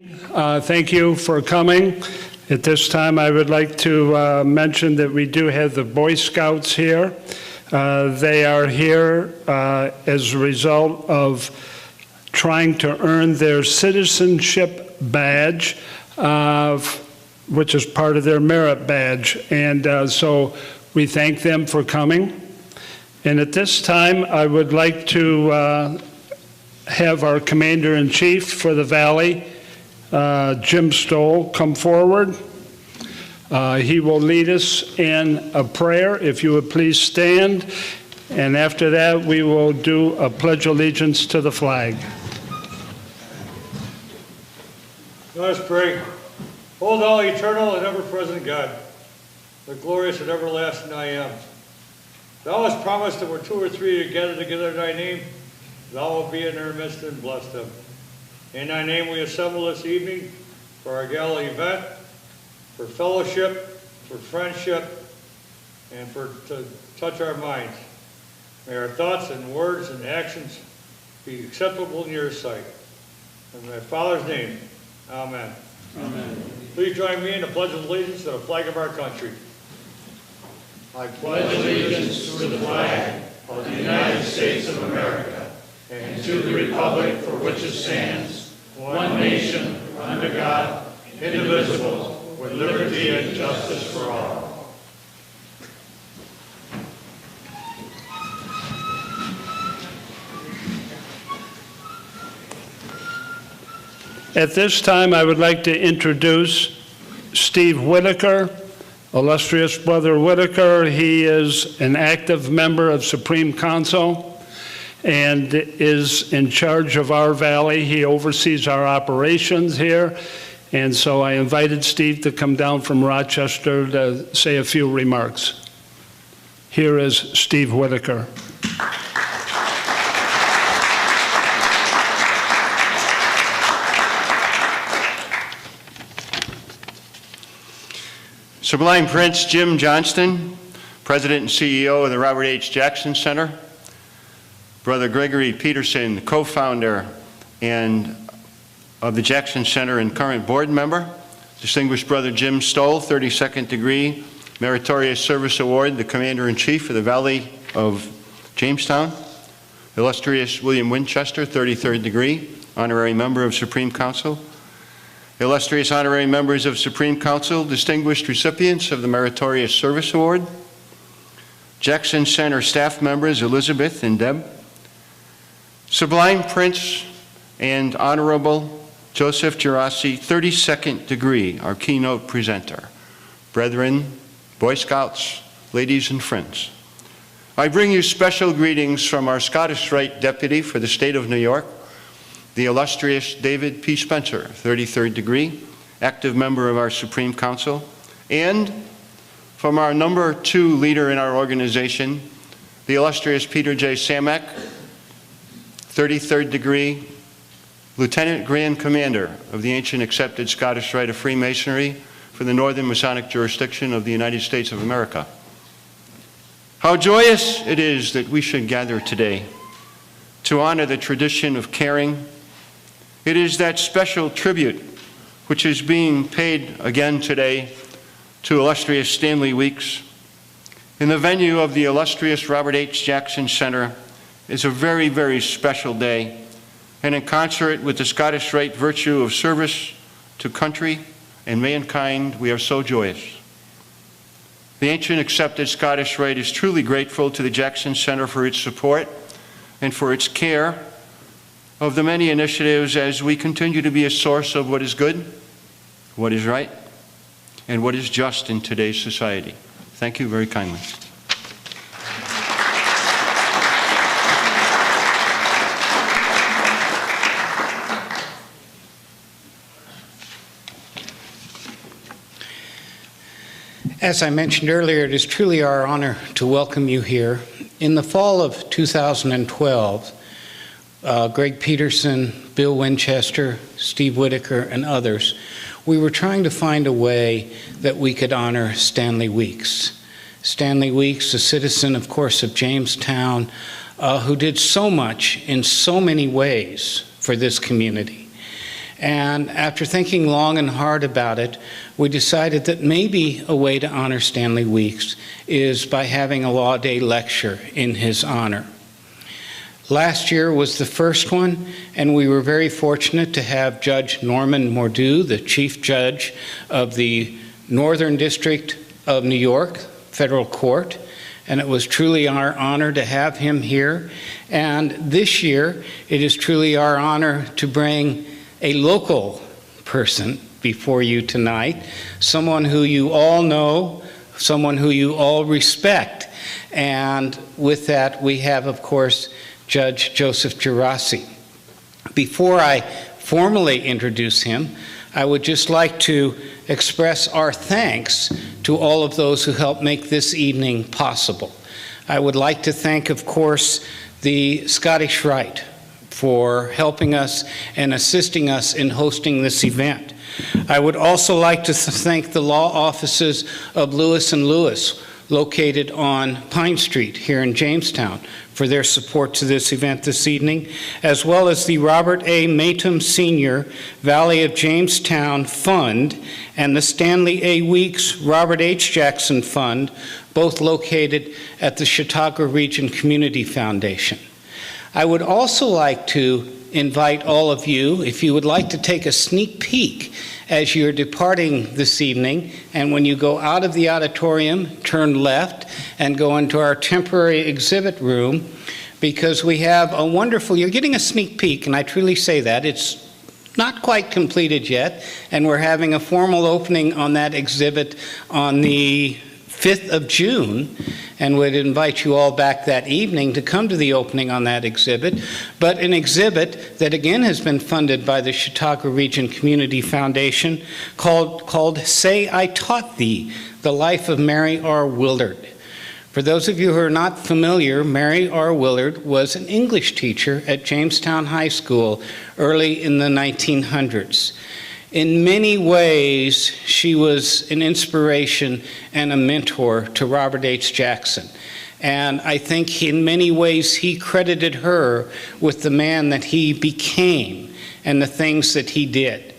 Thank you for coming. At this time, I would like to mention that we do have the Boy Scouts here. They are here as a result of trying to earn their citizenship badge, which is part of their merit badge. And so we thank them for coming. And at this time, I would like to have our Commander-in-Chief for the Valley, Jim Stoll, come forward. He will lead us in a prayer. If you would please stand. And after that, we will do a pledge allegiance to the flag. Let us pray. O thou eternal and ever-present God, the glorious and everlasting I am. Thou hast promised that where two or three are gathered together in thy name, thou wilt be in their midst and bless them. In thy name we assemble this evening for our gala event, for fellowship, for friendship, and to touch our minds. May our thoughts and words and actions be acceptable in your sight. In thy Father's name, amen. Amen. Please join me in the pledge of allegiance to the flag of our country. I pledge allegiance to the flag of the United States of America and to the republic for which it stands, one nation, under God, indivisible, with liberty and justice for all. At this time, I would like to introduce Steve Whittaker, illustrious brother Whittaker. He is an active member of Supreme Council and is in charge of our valley. He oversees our operations here. And so I invited Steve to come down from Rochester to say a few remarks. Here is Steve Whittaker. Sublime Prince Jim Johnston, President and CEO of the Robert H. Jackson Center. Brother Gregory Peterson, co-founder and of the Jackson Center and current board member. Distinguished Brother Jim Stoll, 32nd degree, Meritorious Service Award, the Commander-in-Chief of the Valley of Jamestown. Illustrious William Winchester, 33rd degree, honorary member of Supreme Council. Illustrious honorary members of Supreme Council, distinguished recipients of the Meritorious Service Award. Jackson Center staff members Elizabeth and Deb. Sublime Prince and Honorable Joseph Gerace, 32nd degree, our keynote presenter. Brethren, Boy Scouts, ladies and friends, I bring you special greetings from our Scottish Rite Deputy for the state of New York, the illustrious David P. Spencer, 33rd degree, active member of our Supreme Council, and from our number 2 leader in our organization, the illustrious Peter J. Samak, 33rd degree, Lieutenant Grand Commander of the ancient accepted Scottish Rite of Freemasonry for the Northern Masonic jurisdiction of the United States of America. How joyous it is that we should gather today to honor the tradition of caring. It is that special tribute which is being paid again today to illustrious Stanley Weeks in the venue of the illustrious Robert H. Jackson Center. It's a very, very special day, and in concert with the Scottish Rite virtue of service to country and mankind, we are so joyous. The ancient accepted Scottish Rite is truly grateful to the Jackson Center for its support and for its care of the many initiatives as we continue to be a source of what is good, what is right, and what is just in today's society. Thank you very kindly. As I mentioned earlier, it is truly our honor to welcome you here. In the fall of 2012, Greg Peterson, Bill Winchester, Steve Whittaker, and others, we were trying to find a way that we could honor Stanley Weeks. Stanley Weeks, a citizen, of course, of Jamestown, who did so much in so many ways for this community. And after thinking long and hard about it, we decided that maybe a way to honor Stanley Weeks is by having a Law Day lecture in his honor. Last year was the first one, and we were very fortunate to have Judge Norman Mordew, the Chief Judge of the Northern District of New York Federal Court, and it was truly our honor to have him here. And this year, it is truly our honor to bring a local person before you tonight, someone who you all know, someone who you all respect. And with that, we have, of course, Judge Joseph Gerace. Before I formally introduce him, I would just like to express our thanks to all of those who helped make this evening possible. I would like to thank, of course, the Scottish Rite for helping us and assisting us in hosting this event. I would also like to thank the law offices of Lewis & Lewis, located on Pine Street here in Jamestown, for their support to this event this evening, as well as the Robert A. Matum Sr. Valley of Jamestown Fund and the Stanley A. Weeks Robert H. Jackson Fund, both located at the Chautauqua Region Community Foundation. I would also like to invite all of you, if you would like to take a sneak peek as you're departing this evening, and when you go out of the auditorium, turn left and go into our temporary exhibit room, because we have a wonderful, you're getting a sneak peek, and I truly say that, it's not quite completed yet, and we're having a formal opening on that exhibit on the 5th of June, and would invite you all back that evening to come to the opening on that exhibit, but an exhibit that again has been funded by the Chautauqua Region Community Foundation called Say I Taught Thee, The Life of Mary R. Willard. For those of you who are not familiar, Mary R. Willard was an English teacher at Jamestown High School early in the 1900s. In many ways, she was an inspiration and a mentor to Robert H. Jackson. And I think in many ways he credited her with the man that he became and the things that he did.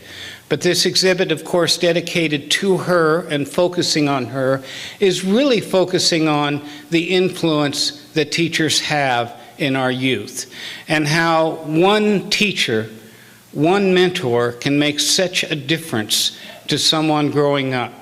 But this exhibit, of course, dedicated to her and focusing on her, is really focusing on the influence that teachers have in our youth and how one teacher, one mentor can make such a difference to someone growing up.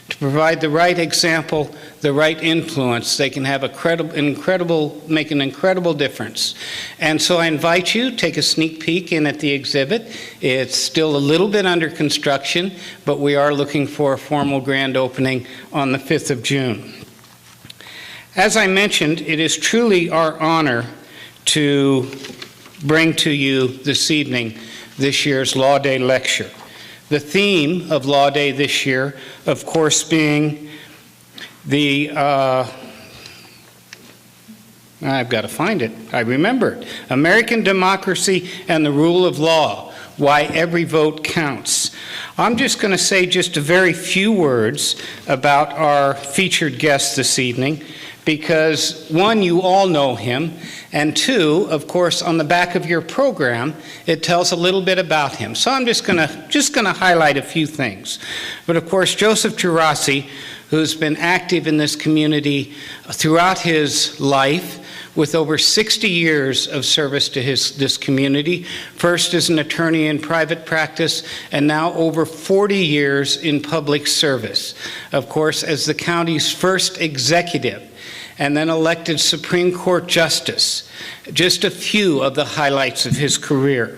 To provide the right example, the right influence, they can have make an incredible difference. And so I invite you, take a sneak peek in at the exhibit. It's still a little bit under construction, but we are looking for a formal grand opening on the 5th of June. As I mentioned, it is truly our honor to bring to you this evening this year's Law Day lecture. The theme of Law Day this year, of course, being the, I've got to find it, I remember it, American Democracy and the Rule of Law, Why Every Vote Counts. I'm just going to say just a very few words about our featured guest this evening, because one, you all know him, and two, of course, on the back of your program, it tells a little bit about him. So I'm just going to highlight a few things. But of course, Joseph Gerace, who's been active in this community throughout his life, with over 60 years of service to this community, first as an attorney in private practice, and now over 40 years in public service. Of course, as the county's first executive, and then elected Supreme Court Justice. Just a few of the highlights of his career.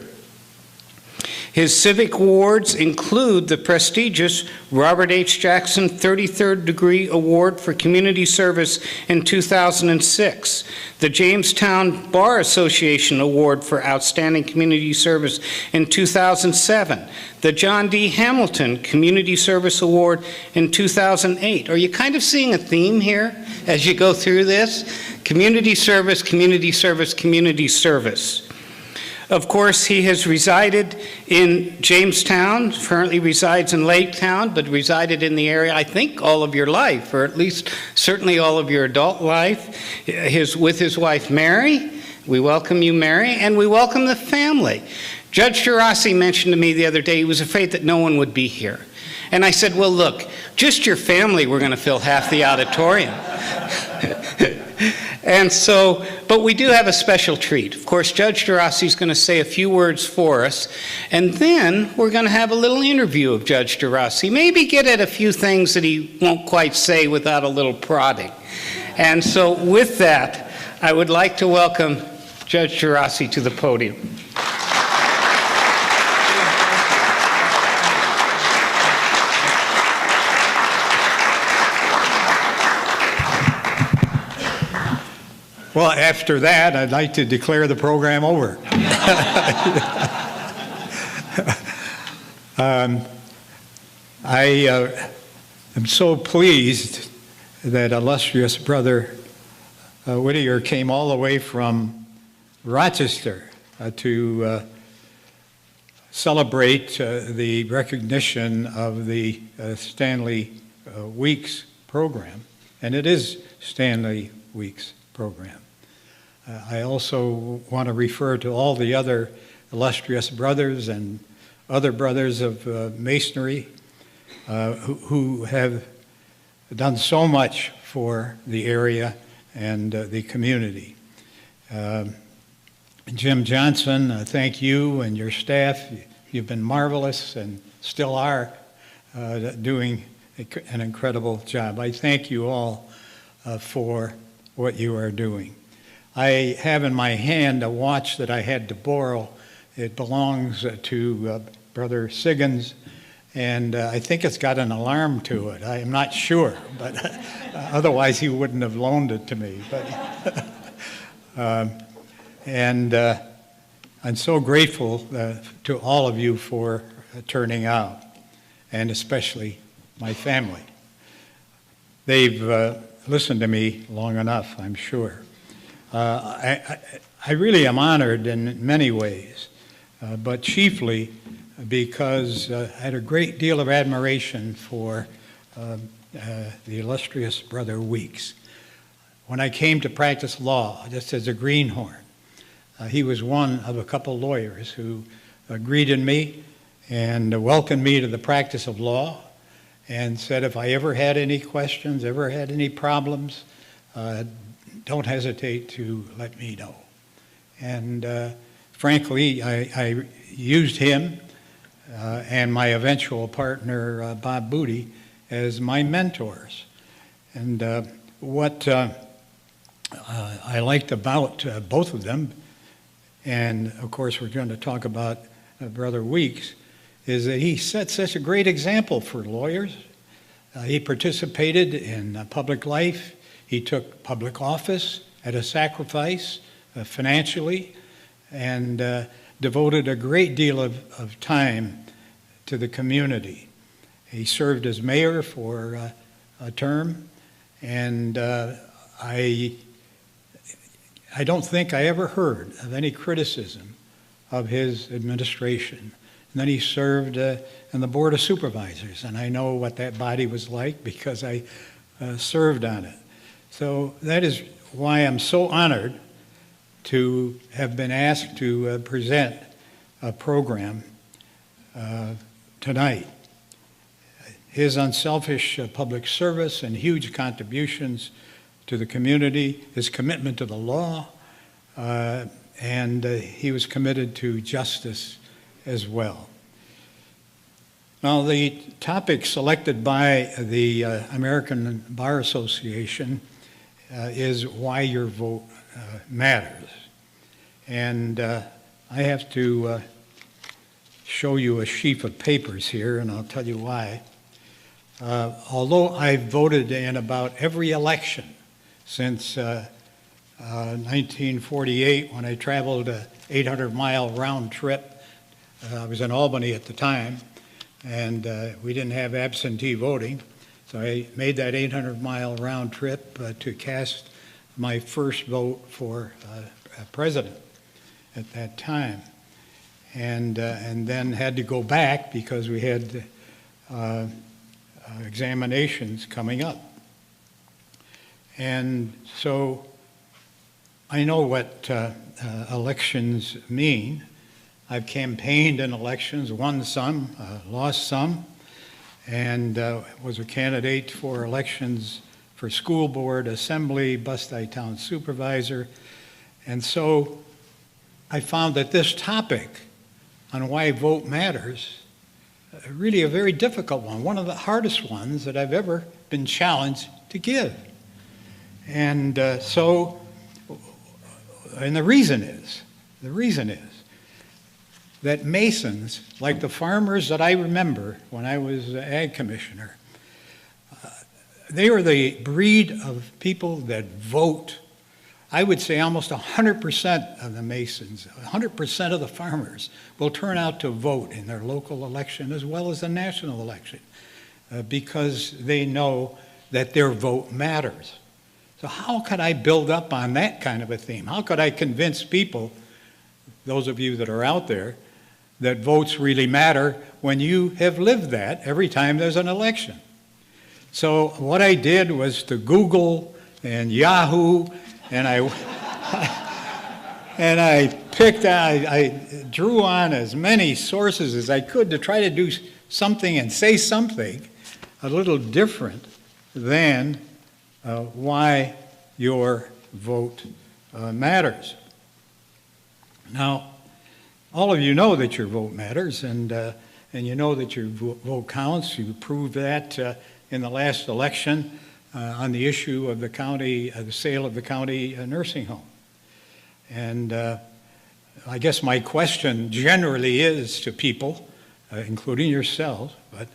His civic awards include the prestigious Robert H. Jackson 33rd Degree Award for Community Service in 2006, the Jamestown Bar Association Award for Outstanding Community Service in 2007, the John D. Hamilton Community Service Award in 2008. Are you kind of seeing a theme here as you go through this? Community service, community service, community service. Of course, he has resided in Jamestown, currently resides in Lake Town, but resided in the area, I think, all of your life, or at least certainly all of your adult life, with his wife Mary, We welcome you, Mary, and we welcome the family. Judge Gerace mentioned to me the other day he was afraid that no one would be here. And I said, well, look, just your family, we're going to fill half the auditorium. And so, but we do have a special treat. Of course, Judge Gerace is going to say a few words for us, and then we're going to have a little interview of Judge Gerace. Maybe get at a few things that he won't quite say without a little prodding. And so with that, I would like to welcome Judge Gerace to the podium. Well, after that, I'd like to declare the program over. I am so pleased that illustrious brother Whittaker came all the way from Rochester to celebrate the recognition of the Stanley Weeks program, and it is Stanley Weeks program. I also want to refer to all the other illustrious brothers and other brothers of Masonry who have done so much for the area and the community. Jim Johnson, thank you and your staff. You've been marvelous and still are doing an incredible job. I thank you all for what you are doing. I have in my hand a watch that I had to borrow. It belongs to Brother Siggins, and I think it's got an alarm to it. I am not sure, but otherwise he wouldn't have loaned it to me. But I'm so grateful to all of you for turning out, and especially my family. They've listened to me long enough, I'm sure. I really am honored in many ways, but chiefly because I had a great deal of admiration for the illustrious Brother Weeks. When I came to practice law, just as a greenhorn, he was one of a couple lawyers who greeted me and welcomed me to the practice of law and said if I ever had any questions, ever had any problems, don't hesitate to let me know. And frankly, I used him and my eventual partner, Bob Booty, as my mentors. And what I liked about both of them, and of course we're going to talk about Brother Weeks, is that he set such a great example for lawyers. He participated in public life. He took public office at a sacrifice financially and devoted a great deal of time to the community. He served as mayor for a term, and I don't think I ever heard of any criticism of his administration. And then he served in the Board of Supervisors, and I know what that body was like because I served on it. So that is why I'm so honored to have been asked to present a program tonight. His unselfish public service and huge contributions to the community, his commitment to the law, and he was committed to justice as well. Now, the topic selected by the American Bar Association is why your vote matters. And I have to show you a sheaf of papers here, and I'll tell you why. Although I've voted in about every election since 1948, when I traveled an 800-mile round trip. I was in Albany at the time, and we didn't have absentee voting. So I made that 800-mile round trip to cast my first vote for president at that time. And then had to go back because we had examinations coming up. And so I know what elections mean. I've campaigned in elections, won some, lost some, and was a candidate for elections for school board, assembly, Bustye Town supervisor. And so I found that this topic on why vote matters, really a very difficult one of the hardest ones that I've ever been challenged to give. And the reason is that Masons, like the farmers that I remember when I was ag commissioner, they were the breed of people that vote. I would say almost 100% of the Masons, 100% of the farmers will turn out to vote in their local election as well as the national election because they know that their vote matters. So how could I build up on that kind of a theme? How could I convince people, those of you that are out there, that votes really matter when you have lived that every time there's an election? So what I did was to Google and Yahoo, and I drew on as many sources as I could to try to do something and say something a little different than why your vote matters. Now, all of you know that your vote matters, and you know that your vote counts. You proved that in the last election on the issue of the county, the sale of the county nursing home. And I guess my question generally is to people, including yourselves, but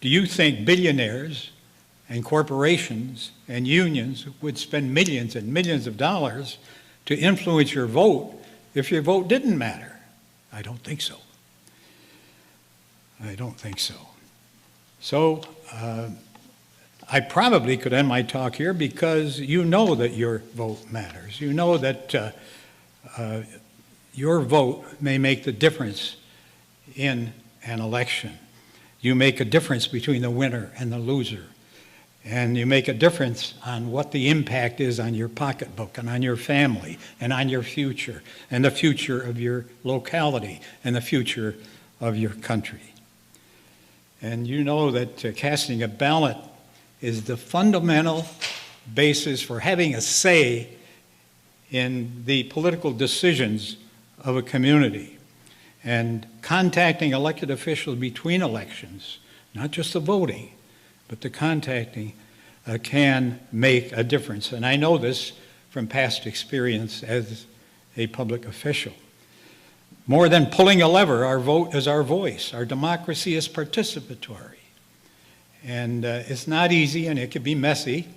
do you think billionaires and corporations and unions would spend millions and millions of dollars to influence your vote if your vote didn't matter? I don't think so. I don't think so. So I probably could end my talk here because you know that your vote matters. You know that your vote may make the difference in an election. You make a difference between the winner and the loser. And you make a difference on what the impact is on your pocketbook and on your family and on your future and the future of your locality and the future of your country. And you know that casting a ballot is the fundamental basis for having a say in the political decisions of a community. And contacting elected officials between elections, not just the voting, but the contacting can make a difference. And I know this from past experience as a public official. More than pulling a lever, our vote is our voice. Our democracy is participatory. And it's not easy, and it can be messy.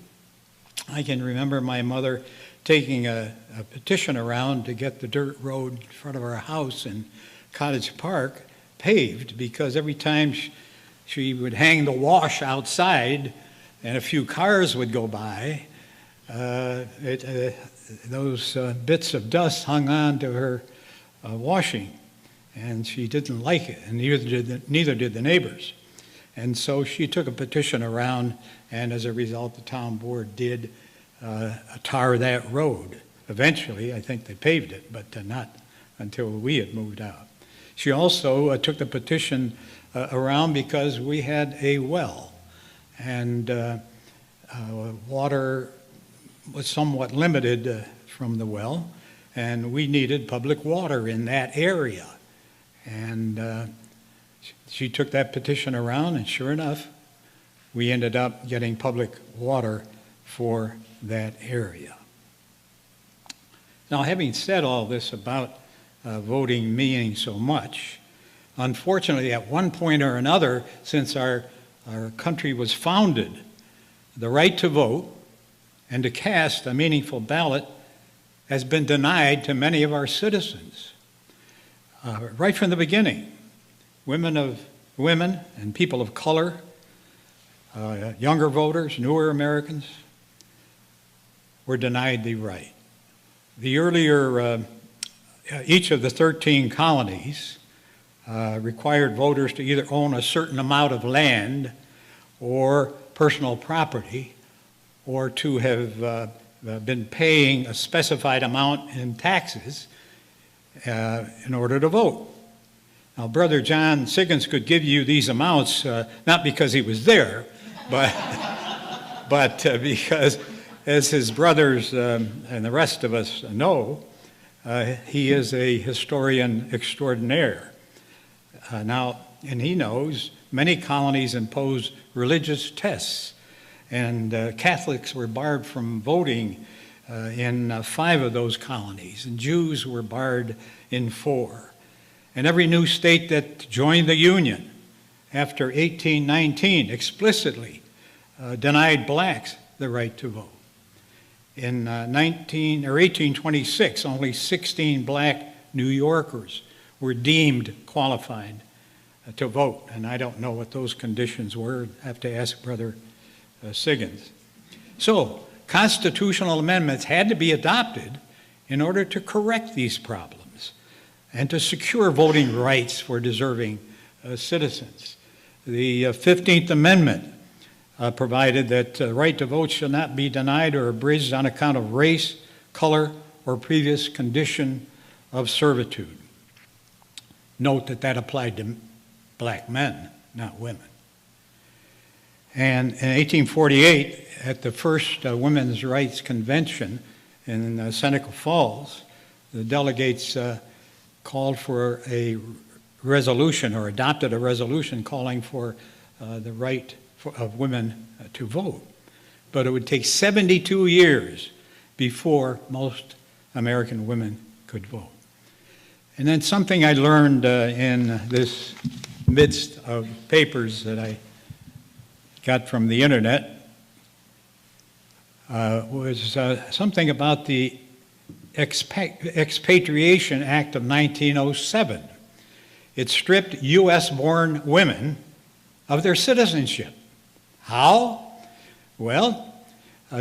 I can remember my mother taking a petition around to get the dirt road in front of our house in Cottage Park paved, because every time she would hang the wash outside and a few cars would go by, those bits of dust hung on to her washing, and she didn't like it, and neither did the neighbors. And so she took a petition around, and as a result, the town board did tar that road. Eventually, I think they paved it, but not until we had moved out. She also took the petition around because we had a well, and water was somewhat limited from the well, and we needed public water in that area. And she took that petition around, and sure enough, we ended up getting public water for that area. Now, having said all this about voting meaning so much, unfortunately, at one point or another, since our country was founded, the right to vote and to cast a meaningful ballot has been denied to many of our citizens. Right from the beginning, women and people of color, younger voters, newer Americans, were denied the right. The earlier, each of the 13 colonies required voters to either own a certain amount of land or personal property, or to have been paying a specified amount in taxes in order to vote. Now, Brother John Siggins could give you these amounts, not because he was there, but because, as his brothers and the rest of us know, he is a historian extraordinaire. Now, and he knows many colonies imposed religious tests, and Catholics were barred from voting in 5 of those colonies, and Jews were barred in 4. And every new state that joined the Union after 1819 explicitly denied blacks the right to vote. In 1826, only 16 black New Yorkers were deemed qualified to vote, and I don't know what those conditions were. I have to ask Brother Siggins. So, constitutional amendments had to be adopted in order to correct these problems and to secure voting rights for deserving citizens. The 15th Amendment provided that the right to vote shall not be denied or abridged on account of race, color, or previous condition of servitude. Note that that applied to black men, not women. And in 1848, at the first Women's Rights Convention in Seneca Falls, the delegates called for a resolution, or adopted a resolution calling for the right of women to vote. But it would take 72 years before most American women could vote. And then something I learned in this midst of papers that I got from the internet was something about the Expatriation Act of 1907. It stripped U.S.-born women of their citizenship. How? Well,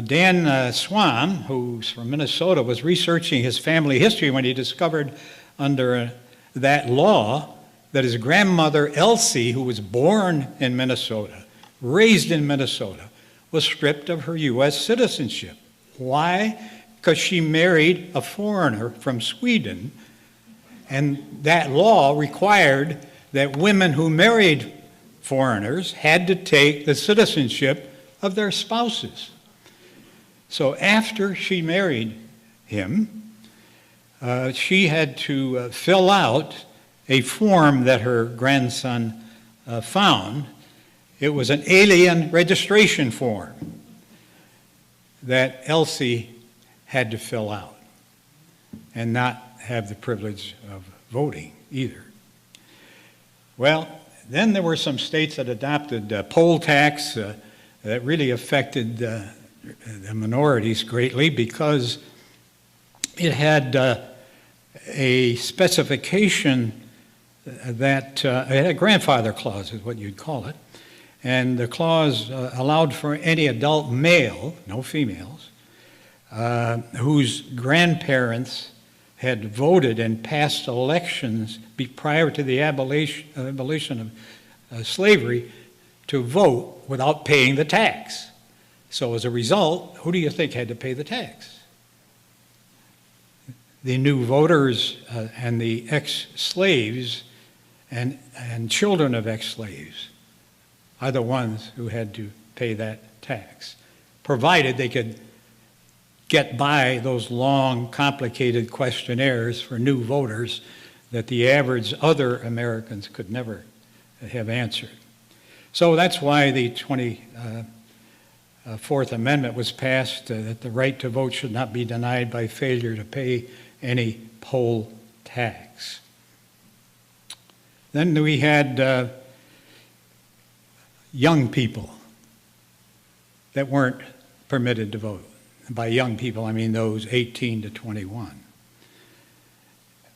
Dan Swam, who's from Minnesota, was researching his family history when he discovered under that law that his grandmother Elsie, who was born in Minnesota, raised in Minnesota, was stripped of her U.S. citizenship. Why? Because she married a foreigner from Sweden, and that law required that women who married foreigners had to take the citizenship of their spouses. So after she married him, she had to fill out a form that her grandson found. It was an alien registration form that Elsie had to fill out and not have the privilege of voting either. Well, then there were some states that adopted poll tax that really affected the minorities greatly because it had a specification that it had a grandfather clause, is what you'd call it, and the clause allowed for any adult male, no females, whose grandparents had voted in past elections prior to the abolition of slavery to vote without paying the tax. So as a result, who do you think had to pay the tax? The new voters and the ex-slaves and children of ex-slaves are the ones who had to pay that tax, provided they could get by those long, complicated questionnaires for new voters that the average other Americans could never have answered. So that's why the 24th Amendment was passed, that the right to vote should not be denied by failure to pay any poll tax. Then we had young people that weren't permitted to vote. By young people, I mean those 18 to 21.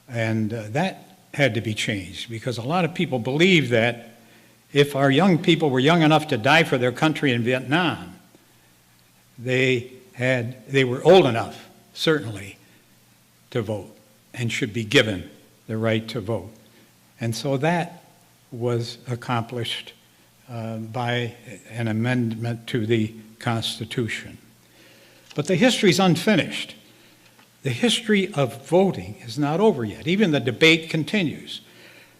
And that had to be changed because a lot of people believe that if our young people were young enough to die for their country in Vietnam, they were old enough, certainly, to vote and should be given the right to vote. And so that was accomplished by an amendment to the Constitution. But the history is unfinished. The history of voting is not over yet. Even the debate continues.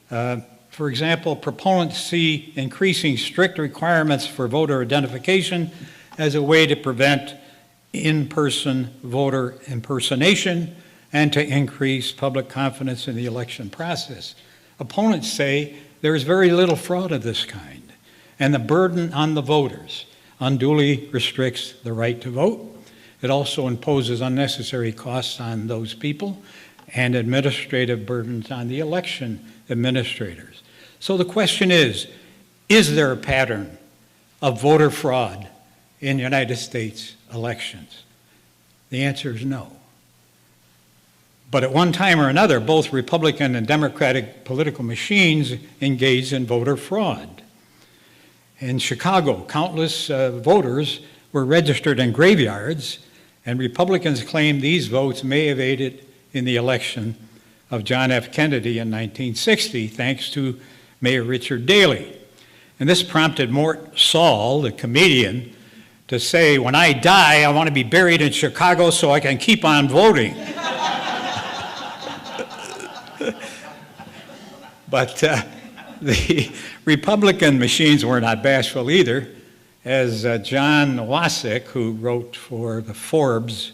For example, proponents see increasing strict requirements for voter identification as a way to prevent in-person voter impersonation and to increase public confidence in the election process. Opponents say there is very little fraud of this kind, and the burden on the voters unduly restricts the right to vote. It also imposes unnecessary costs on those people and administrative burdens on the election administrators. So the question is there a pattern of voter fraud in United States elections? The answer is no. But at one time or another, both Republican and Democratic political machines engaged in voter fraud. In Chicago, countless voters were registered in graveyards, and Republicans claimed these votes may have aided in the election of John F. Kennedy in 1960, thanks to Mayor Richard Daley. And this prompted Mort Saul, the comedian, to say, "When I die, I want to be buried in Chicago so I can keep on voting." But the Republican machines were not bashful either, as John Wasik, who wrote for the Forbes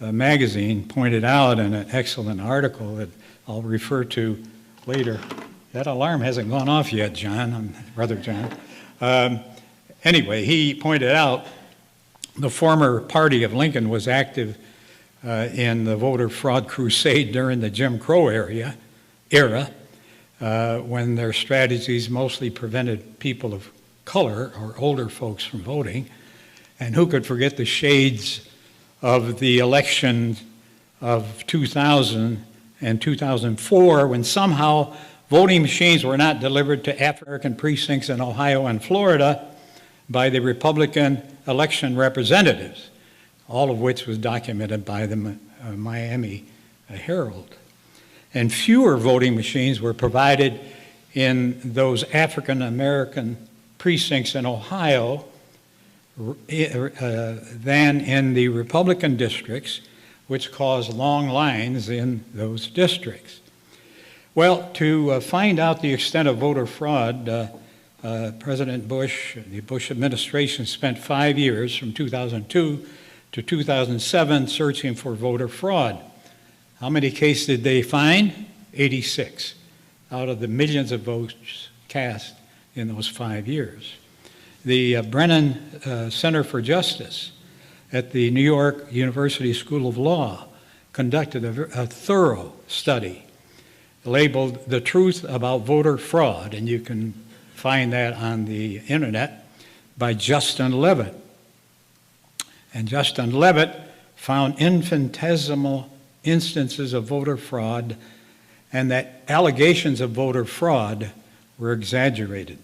magazine, pointed out in an excellent article that I'll refer to later. That alarm hasn't gone off yet, John, Brother John. Anyway, he pointed out the former party of Lincoln was active in the voter fraud crusade during the Jim Crow era, when their strategies mostly prevented people of color or older folks from voting. And who could forget the shades of the election of 2000 and 2004, when somehow voting machines were not delivered to African precincts in Ohio and Florida by the Republican election representatives, all of which was documented by the Miami Herald. And fewer voting machines were provided in those African American precincts in Ohio than in the Republican districts, which caused long lines in those districts. Well, to find out the extent of voter fraud, President Bush, the Bush administration spent 5 years, from 2002 to 2007, searching for voter fraud. How many cases did they find? 86 out of the millions of votes cast in those 5 years. The Brennan Center for Justice at the New York University School of Law conducted a thorough study labeled "The Truth About Voter Fraud," and you can find that on the internet, by Justin Levitt. And Justin Levitt found infinitesimal instances of voter fraud, and that allegations of voter fraud were exaggerated.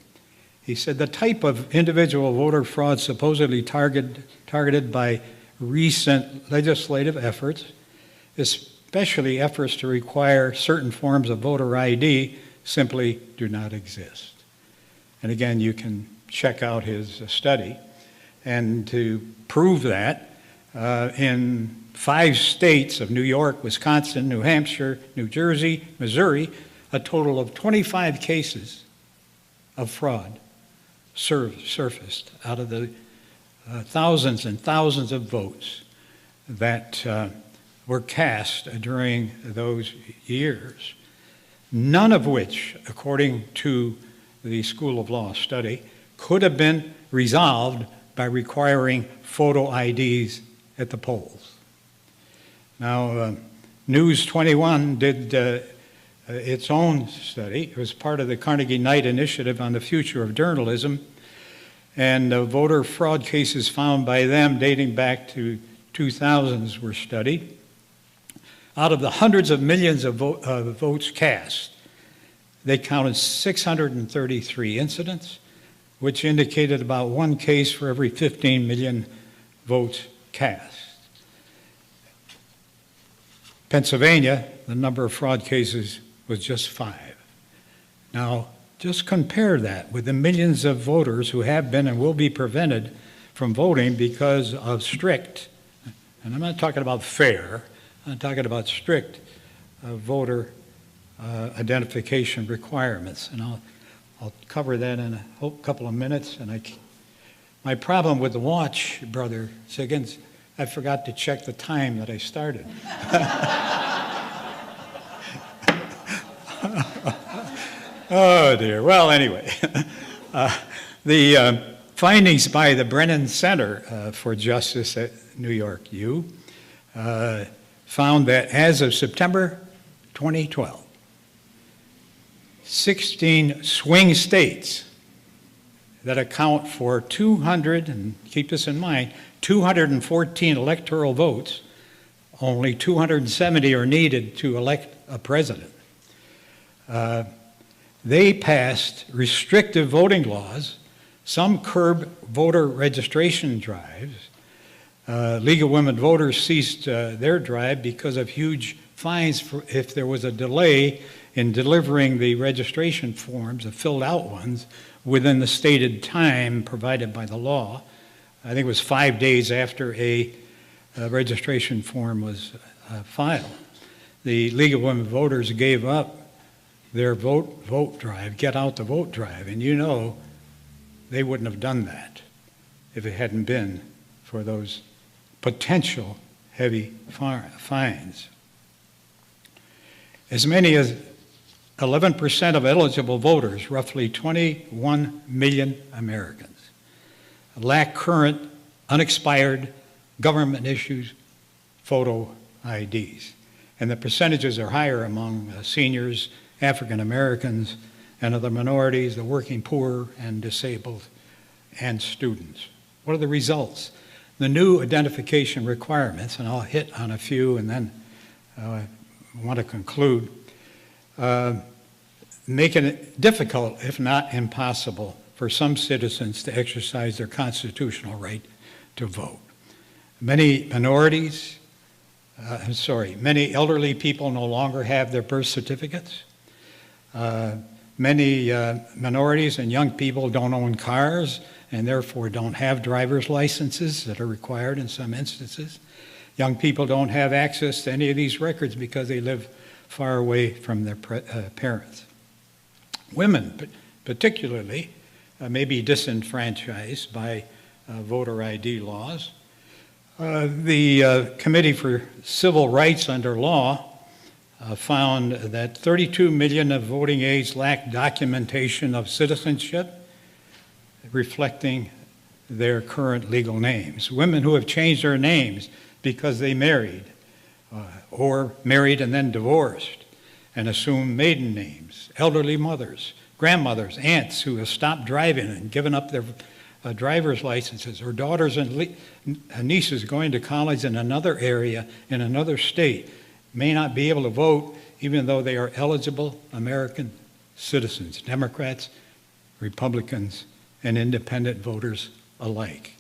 He said the type of individual voter fraud supposedly targeted by recent legislative efforts, especially efforts to require certain forms of voter ID, simply do not exist. And again, you can check out his study. And to prove that, in 5 states of New York, Wisconsin, New Hampshire, New Jersey, Missouri, a total of 25 cases of fraud surfaced out of the thousands and thousands of votes that were cast during those years, none of which, according to the School of Law study, could have been resolved by requiring photo IDs at the polls. Now, News 21 did its own study. It was part of the Carnegie Knight Initiative on the Future of Journalism, and voter fraud cases found by them dating back to 2000s were studied. Out of the hundreds of millions of votes cast, they counted 633 incidents, which indicated about 1 case for every 15 million votes cast. Pennsylvania, the number of fraud cases was just 5. Now, just compare that with the millions of voters who have been and will be prevented from voting because of strict and I'm not talking about fair, I'm talking about strict voter identification requirements. And I'll cover that in a couple of minutes. And my problem with the watch, Brother Siggins, I forgot to check the time that I started. Oh, dear. Well, anyway, the findings by the Brennan Center for Justice at New York U found that as of September 2012, 16 swing states that account for 200, and keep this in mind, 214 electoral votes, only 270 are needed to elect a president. They passed restrictive voting laws. Some curb voter registration drives. League of Women Voters ceased their drive because of huge fines if there was a delay in delivering the registration forms, the filled out ones, within the stated time provided by the law. I think it was 5 days after a registration form was filed. The League of Women Voters gave up their vote drive, get out the vote drive, and you know they wouldn't have done that if it hadn't been for those potential heavy fines. As many as 11% of eligible voters, roughly 21 million Americans, lack current, unexpired, government-issued photo IDs. And the percentages are higher among seniors, African Americans, and other minorities, the working poor and disabled, and students. What are the results? The new identification requirements, and I'll hit on a few and then I want to conclude, making it difficult, if not impossible, for some citizens to exercise their constitutional right to vote. Many minorities, many elderly people no longer have their birth certificates. Many minorities and young people don't own cars and therefore don't have driver's licenses that are required in some instances. Young people don't have access to any of these records because they live far away from their parents. Women, particularly, may be disenfranchised by voter ID laws. The Committee for Civil Rights under Law found that 32 million of voting age lack documentation of citizenship reflecting their current legal names. Women who have changed their names because they married or married and then divorced and assumed maiden names. Elderly mothers, grandmothers, aunts who have stopped driving and given up their driver's licenses, or daughters and nieces going to college in another area in another state may not be able to vote even though they are eligible American citizens, Democrats, Republicans, and independent voters alike.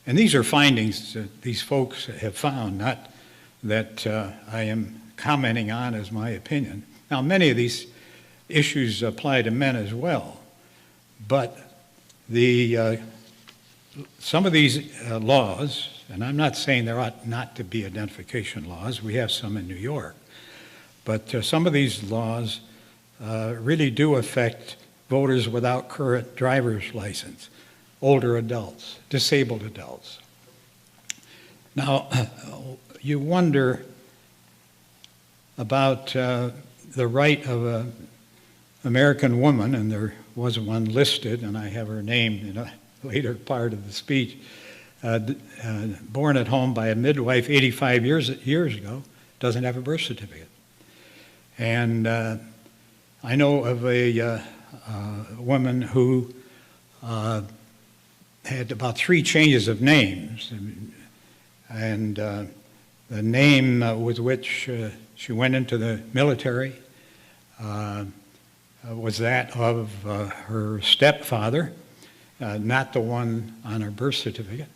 And these are findings that these folks have found, not that I am commenting on as my opinion. Now, many of these issues apply to men as well, but some of these laws, and I'm not saying there ought not to be identification laws, we have some in New York, but some of these laws really do affect voters without current driver's license, older adults, disabled adults. Now, you wonder about the right of an American woman, and there was one listed, and I have her name in a later part of the speech, born at home by a midwife 85 years ago, doesn't have a birth certificate. And I know of a woman who had about 3 changes of names, and the name with which she went into the military was that of her stepfather, not the one on her birth certificate.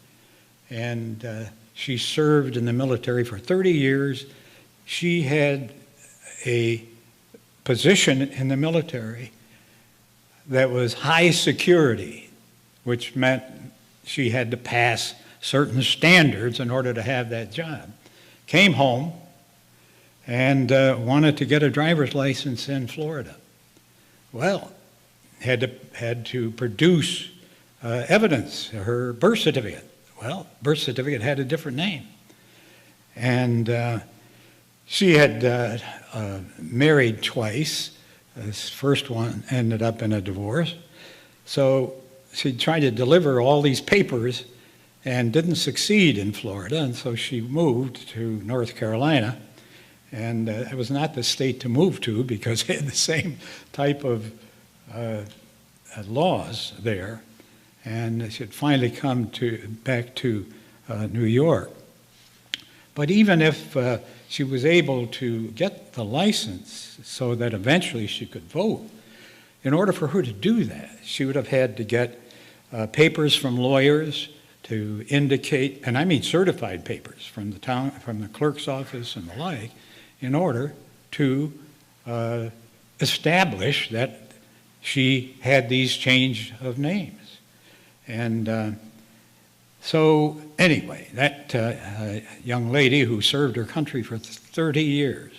And she served in the military for 30 years. She had a position in the military that was high security, which meant she had to pass certain standards in order to have that job. Came home and wanted to get a driver's license in Florida. Well, had to produce evidence, her birth certificate. Well, birth certificate had a different name. And she had married twice. This first one ended up in a divorce. So she tried to deliver all these papers and didn't succeed in Florida, and so she moved to North Carolina. And it was not the state to move to because it had the same type of laws there. And she had finally come back to New York. But even if she was able to get the license so that eventually she could vote, in order for her to do that, she would have had to get papers from lawyers to indicate, and I mean certified papers from the clerk's office and the like, in order to establish that she had these change of names. And so anyway, that young lady who served her country for 30 years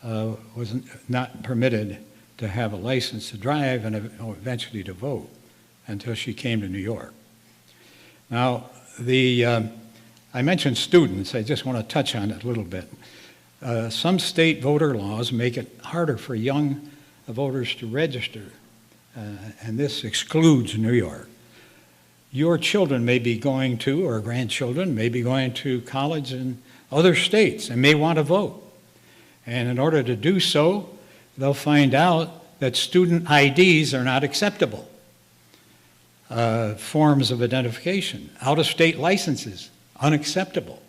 was not permitted to have a license to drive and eventually to vote until she came to New York. Now, I mentioned students. I just want to touch on it a little bit. Some state voter laws make it harder for young voters to register, and this excludes New York. Your children may be going to, or grandchildren may be going to college in other states and may want to vote. And in order to do so, they'll find out that student IDs are not acceptable. Forms of identification, out-of-state licenses, unacceptable.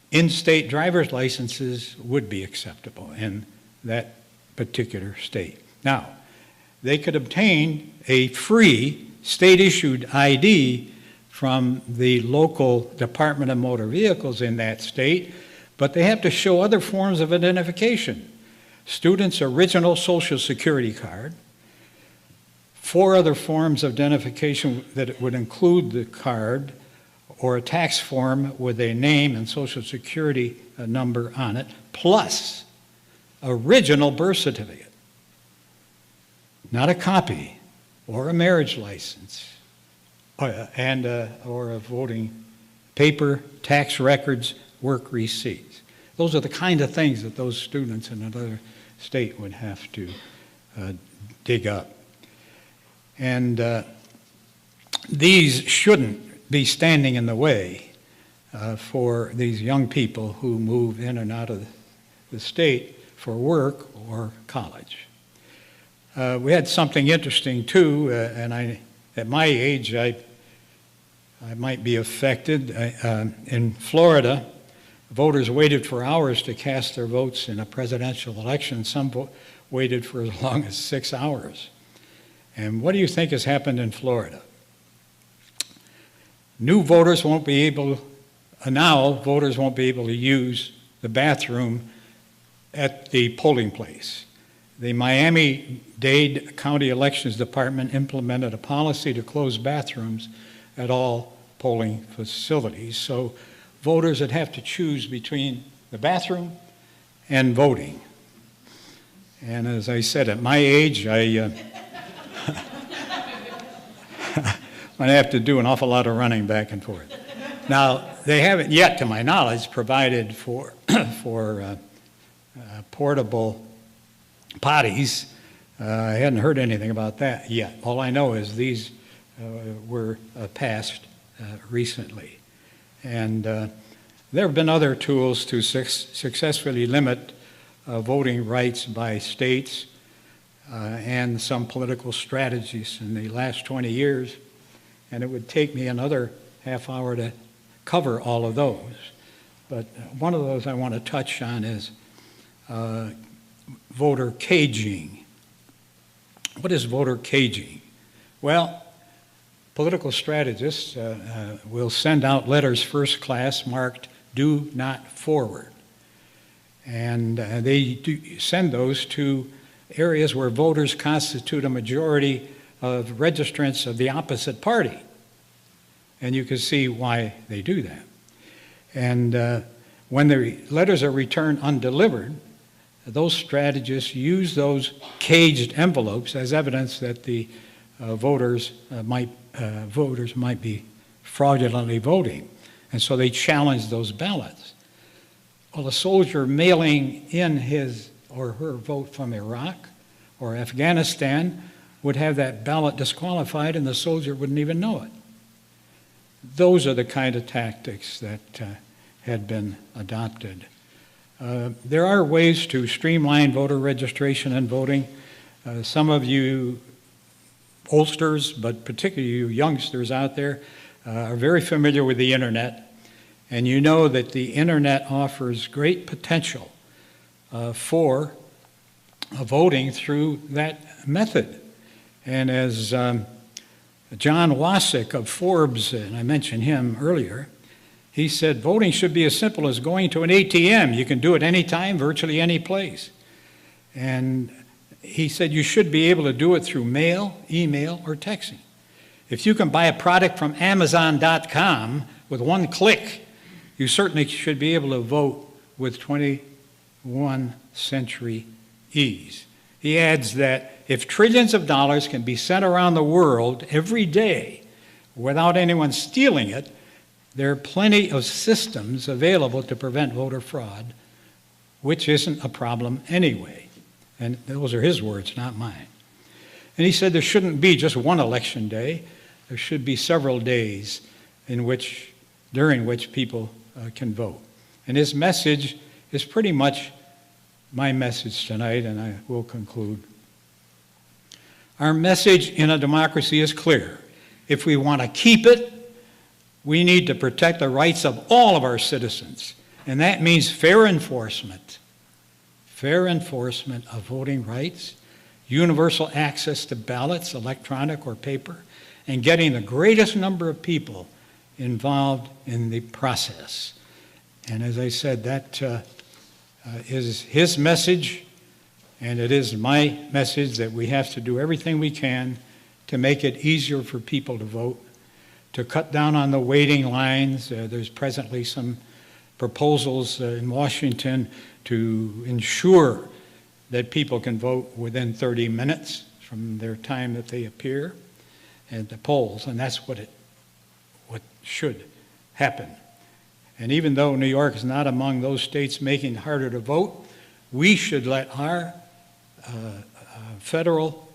In-state driver's licenses would be acceptable in that particular state. Now, they could obtain a free state-issued ID from the local Department of Motor Vehicles in that state, but they have to show other forms of identification. Student's original Social Security card, 4 other forms of identification that would include the card, or a tax form with a name and Social Security number on it, plus original birth certificate, not a copy, or a marriage license, or a voting paper, tax records, work receipts. Those are the kind of things that those students in another state would have to dig up. And these shouldn't be standing in the way for these young people who move in and out of the state for work or college. We had something interesting too, and at my age, I might be affected. In Florida, voters waited for hours to cast their votes in a presidential election. Some waited for as long as 6 hours. And what do you think has happened in Florida? Now voters won't be able to use the bathroom at the polling place. The Miami-Dade County Elections Department implemented a policy to close bathrooms at all polling facilities. So voters would have to choose between the bathroom and voting. And as I said, at my age, I have to do an awful lot of running back and forth. Now, they haven't yet, to my knowledge, provided for portable potties. I hadn't heard anything about that yet. All I know is these were passed recently. And there have been other tools to successfully limit voting rights by states and some political strategies in the last 20 years. And it would take me another half hour to cover all of those. But one of those I want to touch on is voter caging. What is voter caging? Well, political strategists will send out letters first class marked "Do Not Forward." And they do send those to areas where voters constitute a majority of registrants of the opposite party. And you can see why they do that. And when the letters are returned undelivered, those strategists use those caged envelopes as evidence that the voters might be fraudulently voting. And so they challenge those ballots. Well, a soldier mailing in his or her vote from Iraq or Afghanistan would have that ballot disqualified and the soldier wouldn't even know it. Those are the kind of tactics that had been adopted. There are ways to streamline voter registration and voting. Some of you oldsters, but particularly you youngsters out there, are very familiar with the internet, and you know that the internet offers great potential for voting through that method. And as John Wasik of Forbes, and I mentioned him earlier, he said voting should be as simple as going to an ATM. You can do it anytime, virtually any place. And he said you should be able to do it through mail, email, or texting. If you can buy a product from Amazon.com with one click, you certainly should be able to vote with 21st century ease. He adds that if trillions of dollars can be sent around the world every day without anyone stealing it, there are plenty of systems available to prevent voter fraud, which isn't a problem anyway. And those are his words, not mine. And he said there shouldn't be just one election day. There should be several days during which people can vote. And his message is pretty much my message tonight, and I will conclude. Our message in a democracy is clear. If we want to keep it, we need to protect the rights of all of our citizens, and that means fair enforcement of voting rights, universal access to ballots, electronic or paper, and getting the greatest number of people involved in the process. And as I said, that is his message, and it is my message that we have to do everything we can to make it easier for people to vote, to cut down on the waiting lines. There's presently some proposals in Washington to ensure that people can vote within 30 minutes from their time that they appear at the polls, and that's what should happen. And even though New York is not among those states making it harder to vote, we should let our federal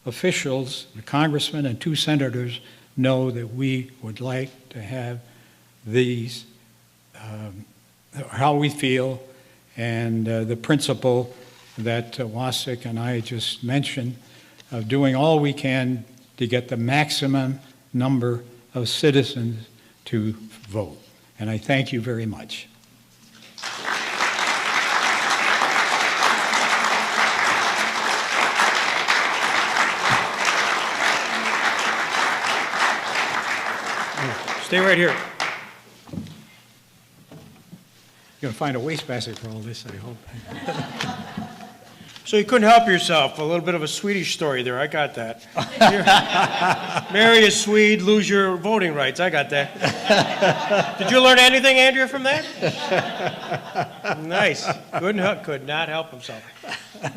officials, the congressman and 2 senators, know that we would like to have these, how we feel, and the principle that Wasik and I just mentioned of doing all we can to get the maximum number of citizens to vote. And I thank you very much. Stay right here. You're going to find a wastebasket for all this, I hope. So you couldn't help yourself. A little bit of a Swedish story there. I got that. Marry a Swede, lose your voting rights. I got that. Did you learn anything, Andrea, from that? Nice. Could not help himself.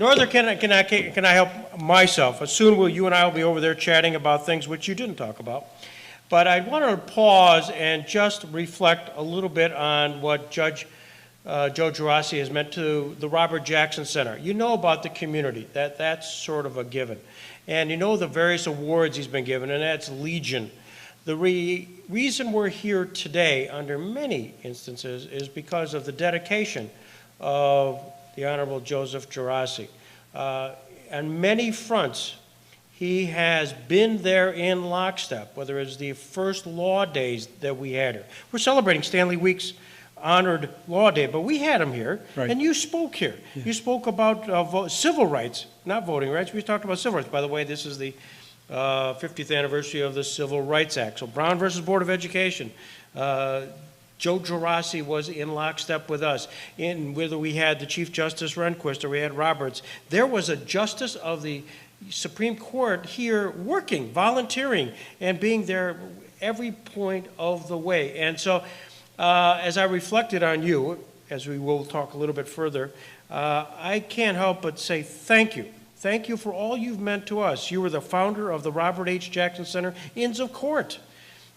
Norther, can I help myself? Soon you and I will be over there chatting about things which you didn't talk about. But I wanted to pause and just reflect a little bit on what Judge Joe Gerace has meant to the Robert Jackson Center. You know about the community. That's sort of a given. And you know the various awards he's been given, and that's Legion. The reason we're here today, under many instances, is because of the dedication of the Honorable Joseph Gerace. On many fronts, he has been there in lockstep, whether it's the first law days that we had here. We're celebrating Stanley Week's honored law day, but we had him here, right. And you spoke here. Yeah. You spoke about civil rights, not voting rights. We talked about civil rights. By the way, this is the 50th anniversary of the Civil Rights Act. So Brown versus Board of Education. Joe Gerace was in lockstep with us. In whether we had the Chief Justice Rehnquist or we had Roberts, there was a justice of the Supreme Court here working, volunteering, and being there every point of the way. And so, as I reflected on you, as we will talk a little bit further, I can't help but say thank you. Thank you for all you've meant to us. You were the founder of the Robert H. Jackson Center Inns of Court.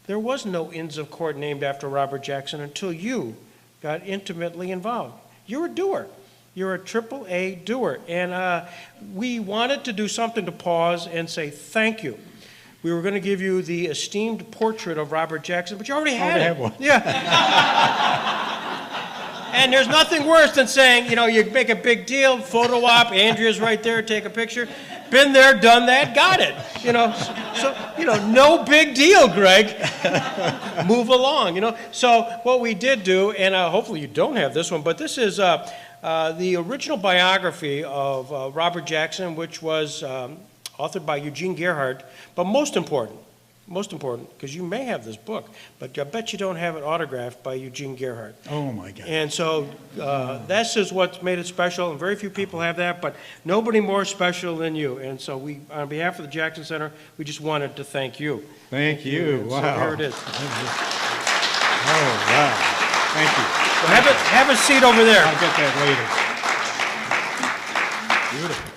There was no Inns of Court named after Robert Jackson until you got intimately involved. You're a doer. You're a AAA doer. And we wanted to do something to pause and say thank you. We were going to give you the esteemed portrait of Robert Jackson, but you already had it. have one. Yeah. And there's nothing worse than saying, you make a big deal, photo op, Andrea's right there, take a picture. Been there, done that, got it. No big deal, Greg. Move along, So what we did do, and hopefully you don't have this one, but this is the original biography of Robert Jackson, which was authored by Eugene Gerhardt, but most important, because you may have this book, but I bet you don't have it autographed by Eugene Gerhardt. Oh, my God. And so this is what's made it special, and very few people have that, but nobody more special than you. And so we, on behalf of the Jackson Center, we just wanted to thank you. Thank you. And Wow. So here it is. Oh, wow. Thank you. So have a seat over there. I'll get that later. Beautiful.